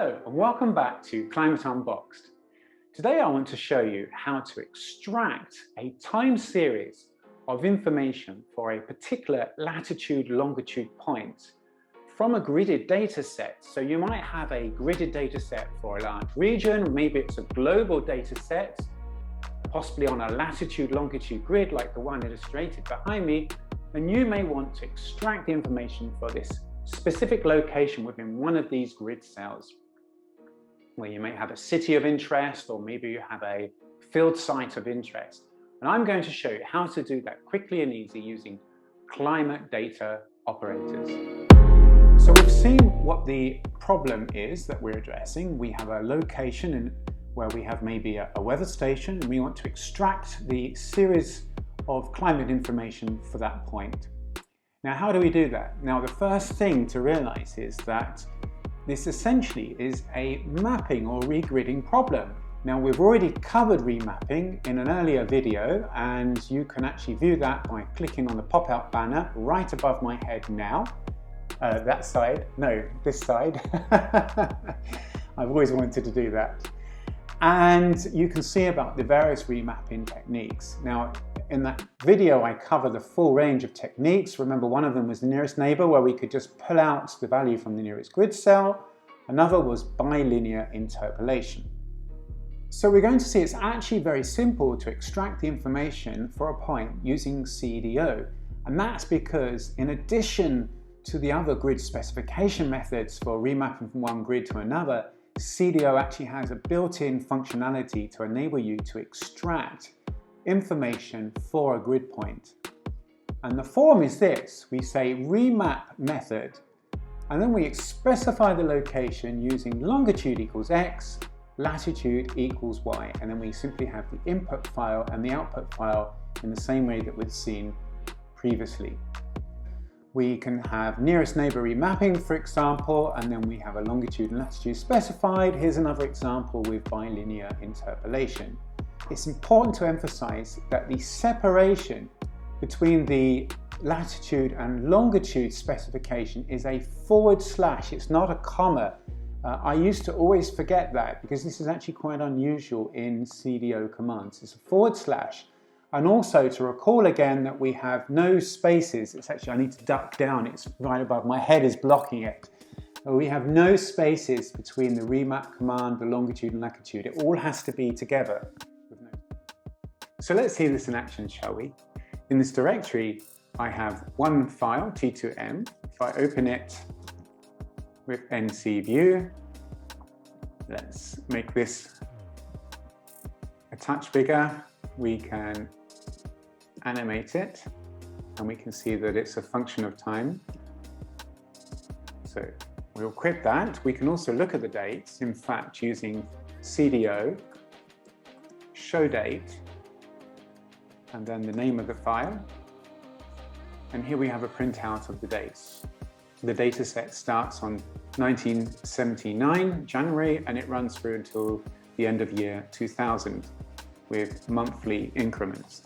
Hello and welcome back to Climate Unboxed. Today I want to show you how to extract a time series of information for a particular latitude longitude point from a gridded data set. So you might have a gridded data set for a large region, maybe it's a global data set, possibly on a latitude longitude grid like the one illustrated behind me, and you may want to extract the information for this specific location within one of these grid cells, where you may have a city of interest, or maybe you have a field site of interest. And I'm going to show you how to do that quickly and easy using climate data operators. So we've seen what the problem is that we're addressing. We have a location where we have maybe a weather station, and we want to extract the series of climate information for that point. Now, how do we do that? Now, the first thing to realize is that this essentially is a mapping or regridding problem. Now, we've already covered remapping in an earlier video, and you can actually view that by clicking on the pop-out banner right above my head now. That side, no, this side. I've always wanted to do that. And you can see about the various remapping techniques. Now, in that video, I cover the full range of techniques. Remember, one of them was the nearest neighbor, where we could just pull out the value from the nearest grid cell. Another was bilinear interpolation. So we're going to see it's actually very simple to extract the information for a point using CDO. And that's because in addition to the other grid specification methods for remapping from one grid to another, CDO actually has a built-in functionality to enable you to extract information for a grid point. And the form is this: we say remap method, and then we specify the location using longitude equals X, latitude equals Y, and then we simply have the input file and the output file in the same way that we've seen previously. We can have nearest neighbor remapping, for example, and then we have a longitude and latitude specified. Here's another example with bilinear interpolation. It's important to emphasize that the separation between the latitude and longitude specification is a /, it's not a comma. I used to always forget that because this is actually quite unusual in CDO commands. It's a /. And also to recall again that we have no spaces. It's actually, I need to duck down, it's right above my head is blocking it. We have no spaces between the remap command, the longitude and latitude. It all has to be together. So let's see this in action, shall we? In this directory, I have one file, T2M. If I open it with NCView, let's make this a touch bigger. We can animate it, and we can see that it's a function of time. So we'll quit that. We can also look at the dates, in fact, using CDO, show date, and then the name of the file. And here we have a printout of the dates. The data set starts on 1979, January, and it runs through until the end of year 2000 with monthly increments.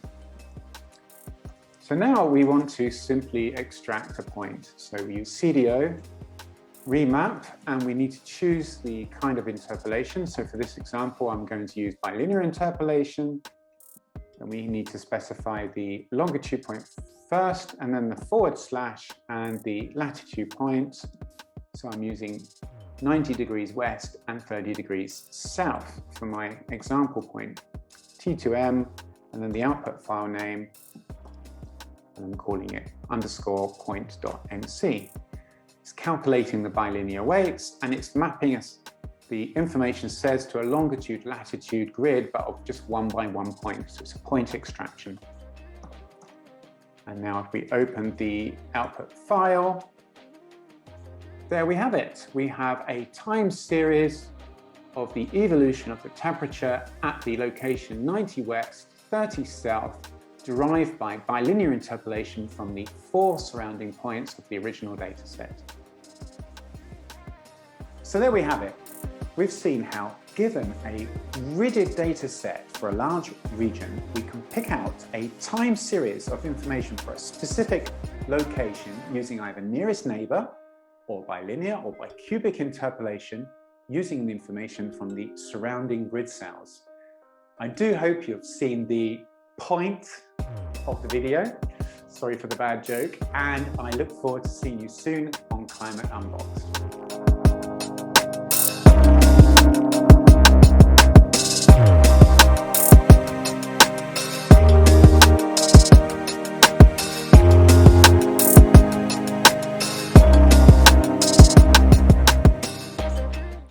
So now we want to simply extract a point. So we use CDO, remap, and we need to choose the kind of interpolation. So for this example, I'm going to use bilinear interpolation. And we need to specify the longitude point first, and then the / and the latitude point. So I'm using 90 degrees west and 30 degrees south for my example point. T2M, and then the output file name, and I'm calling it _point.nc. It's calculating the bilinear weights, and it's mapping us. The information says to a longitude latitude grid, but of just 1 by 1 point, so it's a point extraction. And now if we open the output file, there we have it. We have a time series of the evolution of the temperature at the location 90 west, 30 south, derived by bilinear interpolation from the 4 surrounding points of the original data set. So there we have it. We've seen how, given a gridded data set for a large region, we can pick out a time series of information for a specific location using either nearest neighbor, or bilinear or bicubic interpolation, using the information from the surrounding grid cells. I do hope you've seen the point of the video. Sorry for the bad joke, and I look forward to seeing you soon on Climate Unboxed.